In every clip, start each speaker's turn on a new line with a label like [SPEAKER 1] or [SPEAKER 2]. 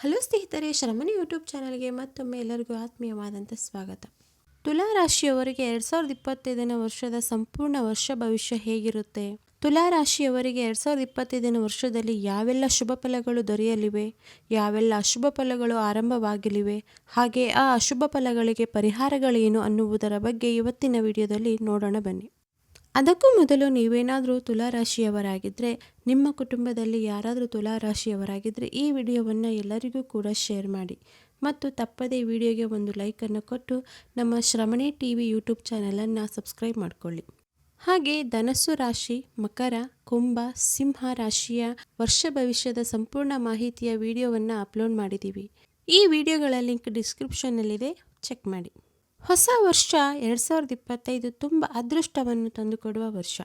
[SPEAKER 1] Hello ಸ್ನೇಹಿತರೆ, ಶ್ರಮಣಿ YouTube ಚಾನಲ್ಗೆ ಮತ್ತೊಮ್ಮೆ ಎಲ್ಲರಿಗೂ ಆತ್ಮೀಯವಾದಂಥ ಸ್ವಾಗತ. ತುಲಾ ರಾಶಿಯವರಿಗೆ 2025ನೇ ವರ್ಷದ ಸಂಪೂರ್ಣ ವರ್ಷ ಭವಿಷ್ಯ ಹೇಗಿರುತ್ತೆ? ತುಲಾ ರಾಶಿಯವರಿಗೆ 2025ನೇ ವರ್ಷದಲ್ಲಿ ಯಾವೆಲ್ಲ ಶುಭ ಫಲಗಳು ದೊರೆಯಲಿವೆ, ಯಾವೆಲ್ಲ ಅಶುಭ ಫಲಗಳು ಆರಂಭವಾಗಲಿವೆ, ಹಾಗೆ ಆ ಅಶುಭ ಫಲಗಳಿಗೆ ಪರಿಹಾರಗಳೇನು ಅನ್ನುವುದರ ಬಗ್ಗೆ ಇವತ್ತಿನ ವಿಡಿಯೋದಲ್ಲಿ ನೋಡೋಣ ಬನ್ನಿ. ಅದಕ್ಕೂ ಮೊದಲು ನೀವೇನಾದರೂ ತುಲಾ ರಾಶಿಯವರಾಗಿದ್ದರೆ, ನಿಮ್ಮ ಕುಟುಂಬದಲ್ಲಿ ಯಾರಾದರೂ ತುಲಾ ರಾಶಿಯವರಾಗಿದ್ದರೆ ಈ ವಿಡಿಯೋವನ್ನು ಎಲ್ಲರಿಗೂ ಕೂಡ ಶೇರ್ ಮಾಡಿ ಮತ್ತು ತಪ್ಪದೇ ವಿಡಿಯೋಗೆ ಒಂದು ಲೈಕನ್ನು ಕೊಟ್ಟು ನಮ್ಮ ಶ್ರಮಣಿ ಟಿವಿ ಯೂಟ್ಯೂಬ್ ಚಾನಲನ್ನು ಸಬ್ಸ್ಕ್ರೈಬ್ ಮಾಡಿಕೊಳ್ಳಿ. ಹಾಗೆ ಧನಸ್ಸು ರಾಶಿ, ಮಕರ, ಕುಂಭ, ಸಿಂಹ ರಾಶಿಯ ವರ್ಷ ಭವಿಷ್ಯದ ಸಂಪೂರ್ಣ ಮಾಹಿತಿಯ ವಿಡಿಯೋವನ್ನು ಅಪ್ಲೋಡ್ ಮಾಡಿದ್ದೀವಿ. ಈ ವಿಡಿಯೋಗಳ ಲಿಂಕ್ ಡಿಸ್ಕ್ರಿಪ್ಷನ್ನಲ್ಲಿದೆ, ಚೆಕ್ ಮಾಡಿ. ಹೊಸ ವರ್ಷ 2025 ತುಂಬ ಅದೃಷ್ಟವನ್ನು ತಂದುಕೊಡುವ ವರ್ಷ.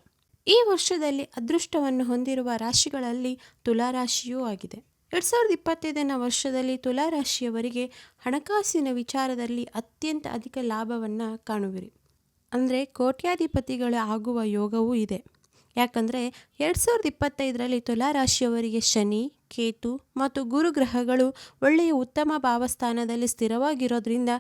[SPEAKER 1] ಈ ವರ್ಷದಲ್ಲಿ ಅದೃಷ್ಟವನ್ನು ಹೊಂದಿರುವ ರಾಶಿಗಳಲ್ಲಿ ತುಲಾ ರಾಶಿಯೂ ಆಗಿದೆ. 2025ನೇ ವರ್ಷದಲ್ಲಿ ತುಲಾ ರಾಶಿಯವರಿಗೆ ಹಣಕಾಸಿನ ವಿಚಾರದಲ್ಲಿ ಅತ್ಯಂತ ಅಧಿಕ ಲಾಭವನ್ನು ಕಾಣುವಿರಿ. ಅಂದರೆ ಕೋಟ್ಯಾಧಿಪತಿಗಳ ಆಗುವ ಯೋಗವೂ ಇದೆ. ಯಾಕಂದರೆ 2025ರಲ್ಲಿ ತುಲಾ ರಾಶಿಯವರಿಗೆ ಶನಿ, ಕೇತು ಮತ್ತು ಗುರು ಗ್ರಹಗಳು ಒಳ್ಳೆಯ ಉತ್ತಮ ಭಾವಸ್ಥಾನದಲ್ಲಿ ಸ್ಥಿರವಾಗಿರೋದ್ರಿಂದ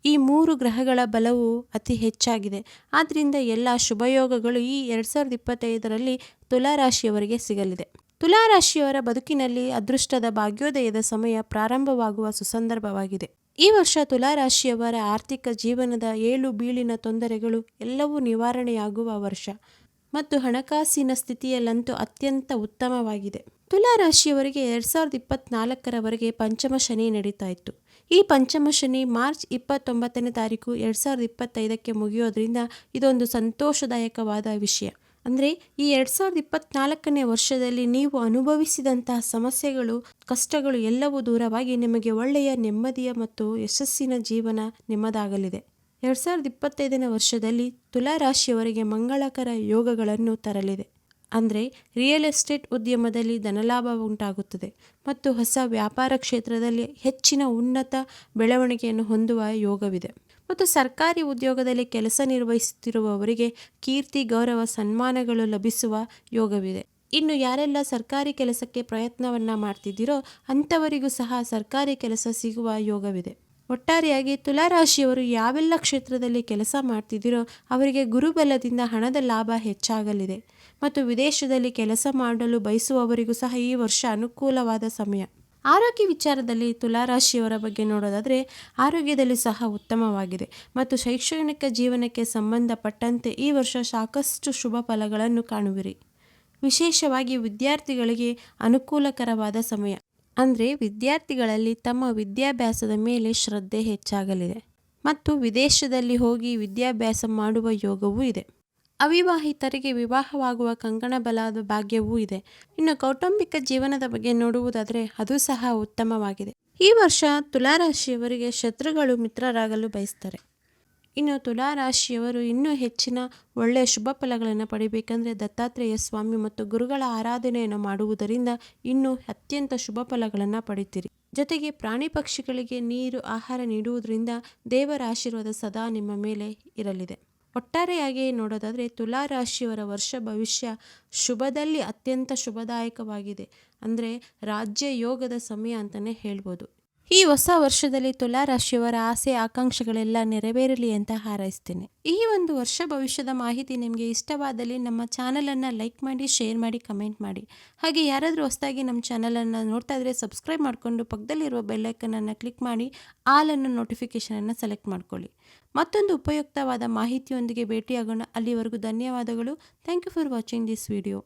[SPEAKER 1] ಈ 3 ಗ್ರಹಗಳ ಬಲವು ಅತಿ ಹೆಚ್ಚಾಗಿದೆ. ಆದ್ದರಿಂದ ಎಲ್ಲ ಶುಭಯೋಗಗಳು ಈ 2025ರಲ್ಲಿ ತುಲಾ ರಾಶಿಯವರಿಗೆ ಸಿಗಲಿದೆ. ತುಲಾ ರಾಶಿಯವರ ಬದುಕಿನಲ್ಲಿ ಅದೃಷ್ಟದ ಭಾಗ್ಯೋದಯದ ಸಮಯ ಪ್ರಾರಂಭವಾಗುವ ಸುಸಂದರ್ಭವಾಗಿದೆ. ಈ ವರ್ಷ ತುಲಾ ರಾಶಿಯವರ ಆರ್ಥಿಕ ಜೀವನದ ಏಳು ಬೀಳಿನ ತೊಂದರೆಗಳು ಎಲ್ಲವೂ ನಿವಾರಣೆಯಾಗುವ ವರ್ಷ ಮತ್ತು ಹಣಕಾಸಿನ ಸ್ಥಿತಿಯಲ್ಲಂತೂ ಅತ್ಯಂತ ಉತ್ತಮವಾಗಿದೆ. ತುಲಾ ರಾಶಿಯವರಿಗೆ 2024ರವರೆಗೆ ಪಂಚಮ ಶನಿ ನಡೀತಾ ಇತ್ತು. ಈ ಪಂಚಮ ಶನಿ ಮಾರ್ಚ್ 29ನೇ ತಾರೀಕು 2025ಕ್ಕೆ ಮುಗಿಯೋದ್ರಿಂದ ಇದೊಂದು ಸಂತೋಷದಾಯಕವಾದ ವಿಷಯ. ಅಂದರೆ ಈ 2024ನೇ ವರ್ಷದಲ್ಲಿ ನೀವು ಅನುಭವಿಸಿದಂತಹ ಸಮಸ್ಯೆಗಳು, ಕಷ್ಟಗಳು ಎಲ್ಲವೂ ದೂರವಾಗಿ ನಿಮಗೆ ಒಳ್ಳೆಯ ನೆಮ್ಮದಿಯ ಮತ್ತು ಯಶಸ್ಸಿನ ಜೀವನ ನಿಮ್ಮದಾಗಲಿದೆ. 2025ನೇ ವರ್ಷದಲ್ಲಿ ತುಲಾ ರಾಶಿಯವರಿಗೆ ಮಂಗಳಕರ ಯೋಗಗಳನ್ನು ತರಲಿದೆ. ಅಂದರೆ ರಿಯಲ್ ಎಸ್ಟೇಟ್ ಉದ್ಯಮದಲ್ಲಿ ಧನಲಾಭ ಉಂಟಾಗುತ್ತದೆ ಮತ್ತು ಹೊಸ ವ್ಯಾಪಾರ ಕ್ಷೇತ್ರದಲ್ಲಿ ಹೆಚ್ಚಿನ ಉನ್ನತ ಬೆಳವಣಿಗೆಯನ್ನು ಹೊಂದುವ ಯೋಗವಿದೆ. ಮತ್ತು ಸರ್ಕಾರಿ ಉದ್ಯೋಗದಲ್ಲಿ ಕೆಲಸ ನಿರ್ವಹಿಸುತ್ತಿರುವವರಿಗೆ ಕೀರ್ತಿ, ಗೌರವ, ಸನ್ಮಾನಗಳು ಲಭಿಸುವ ಯೋಗವಿದೆ. ಇನ್ನು ಯಾರೆಲ್ಲ ಸರ್ಕಾರಿ ಕೆಲಸಕ್ಕೆ ಪ್ರಯತ್ನವನ್ನು ಮಾಡ್ತಿದ್ದೀರೋ ಅಂಥವರಿಗೂ ಸಹ ಸರ್ಕಾರಿ ಕೆಲಸ ಸಿಗುವ ಯೋಗವಿದೆ. ಒಟ್ಟಾರೆಯಾಗಿ ತುಲಾ ರಾಶಿಯವರು ಯಾವೆಲ್ಲ ಕ್ಷೇತ್ರದಲ್ಲಿ ಕೆಲಸ ಮಾಡ್ತಿದ್ದೀರೋ ಅವರಿಗೆ ಗುರುಬಲದಿಂದ ಹಣದ ಲಾಭ ಹೆಚ್ಚಾಗಲಿದೆ ಮತ್ತು ವಿದೇಶದಲ್ಲಿ ಕೆಲಸ ಮಾಡಲು ಬಯಸುವವರಿಗೂ ಸಹ ಈ ವರ್ಷ ಅನುಕೂಲವಾದ ಸಮಯ. ಆರೋಗ್ಯ ವಿಚಾರದಲ್ಲಿ ತುಲಾ ರಾಶಿಯವರ ಬಗ್ಗೆ ನೋಡೋದಾದರೆ ಆರೋಗ್ಯದಲ್ಲಿ ಸಹ ಉತ್ತಮವಾಗಿದೆ ಮತ್ತು ಶೈಕ್ಷಣಿಕ ಜೀವನಕ್ಕೆ ಸಂಬಂಧಪಟ್ಟಂತೆ ಈ ವರ್ಷ ಸಾಕಷ್ಟು ಶುಭ ಫಲಗಳನ್ನು ಕಾಣುವಿರಿ. ವಿಶೇಷವಾಗಿ ವಿದ್ಯಾರ್ಥಿಗಳಿಗೆ ಅನುಕೂಲಕರವಾದ ಸಮಯ. ಅಂದರೆ ವಿದ್ಯಾರ್ಥಿಗಳಲ್ಲಿ ತಮ್ಮ ವಿದ್ಯಾಭ್ಯಾಸದ ಮೇಲೆ ಶ್ರದ್ಧೆ ಹೆಚ್ಚಾಗಲಿದೆ ಮತ್ತು ವಿದೇಶದಲ್ಲಿ ಹೋಗಿ ವಿದ್ಯಾಭ್ಯಾಸ ಮಾಡುವ ಯೋಗವೂ ಇದೆ. ಅವಿವಾಹಿತರಿಗೆ ವಿವಾಹವಾಗುವ ಕಂಕಣ ಬಲದ ಭಾಗ್ಯವೂ ಇದೆ. ಇನ್ನು ಕೌಟುಂಬಿಕ ಜೀವನದ ಬಗ್ಗೆ ನೋಡುವುದಾದರೆ ಅದು ಸಹ ಉತ್ತಮವಾಗಿದೆ. ಈ ವರ್ಷ ತುಲಾ ರಾಶಿಯವರಿಗೆ ಶತ್ರುಗಳು ಮಿತ್ರರಾಗಲು ಬಯಸ್ತಾರೆ. ಇನ್ನು ತುಲಾ ರಾಶಿಯವರು ಇನ್ನೂ ಹೆಚ್ಚಿನ ಒಳ್ಳೆಯ ಶುಭ ಫಲಗಳನ್ನು ಪಡಿಬೇಕಂದ್ರೆ ದತ್ತಾತ್ರೇಯ ಸ್ವಾಮಿ ಮತ್ತು ಗುರುಗಳ ಆರಾಧನೆಯನ್ನು ಮಾಡುವುದರಿಂದ ಇನ್ನೂ ಅತ್ಯಂತ ಶುಭ ಫಲಗಳನ್ನು ಪಡಿತೀರಿ. ಜೊತೆಗೆ ಪ್ರಾಣಿ ಪಕ್ಷಿಗಳಿಗೆ ನೀರು, ಆಹಾರ ನೀಡುವುದರಿಂದ ದೇವರ ಆಶೀರ್ವಾದ ಸದಾ ನಿಮ್ಮ ಮೇಲೆ ಇರಲಿದೆ. ಒಟ್ಟಾರೆಯಾಗಿ ನೋಡೋದಾದರೆ ತುಲಾ ರಾಶಿಯವರ ವರ್ಷ ಭವಿಷ್ಯ ಶುಭದಲ್ಲಿ ಅತ್ಯಂತ ಶುಭದಾಯಕವಾಗಿದೆ. ಅಂದರೆ ರಾಜ್ಯ ಯೋಗದ ಸಮಯ ಅಂತಲೇ ಹೇಳ್ಬೋದು. ಈ ಹೊಸ ವರ್ಷದಲ್ಲಿ ತುಲಾ ರಾಶಿಯವರ ಆಸೆ ಆಕಾಂಕ್ಷೆಗಳೆಲ್ಲ ನೆರವೇರಲಿ ಅಂತ ಹಾರೈಸ್ತೇನೆ. ಈ ಒಂದು ವರ್ಷ ಭವಿಷ್ಯದ ಮಾಹಿತಿ ನಿಮಗೆ ಇಷ್ಟವಾದಲ್ಲಿ ನಮ್ಮ ಚಾನಲನ್ನು ಲೈಕ್ ಮಾಡಿ, ಶೇರ್ ಮಾಡಿ, ಕಮೆಂಟ್ ಮಾಡಿ. ಹಾಗೆ ಯಾರಾದರೂ ಹೊಸದಾಗಿ ನಮ್ಮ ಚಾನಲನ್ನು ನೋಡ್ತಾ ಇದ್ದರೆ ಸಬ್ಸ್ಕ್ರೈಬ್ ಮಾಡಿಕೊಂಡು ಪಕ್ಕದಲ್ಲಿರುವ ಬೆಲ್ಲೈಕನನ್ನು ಕ್ಲಿಕ್ ಮಾಡಿ ಆಲನ್ನು ನೋಟಿಫಿಕೇಷನನ್ನು ಸೆಲೆಕ್ಟ್ ಮಾಡ್ಕೊಳ್ಳಿ. ಮತ್ತೊಂದು ಉಪಯುಕ್ತವಾದ ಮಾಹಿತಿಯೊಂದಿಗೆ ಭೇಟಿಯಾಗೋಣ. ಅಲ್ಲಿವರೆಗೂ ಧನ್ಯವಾದಗಳು. Thank you for watching this video.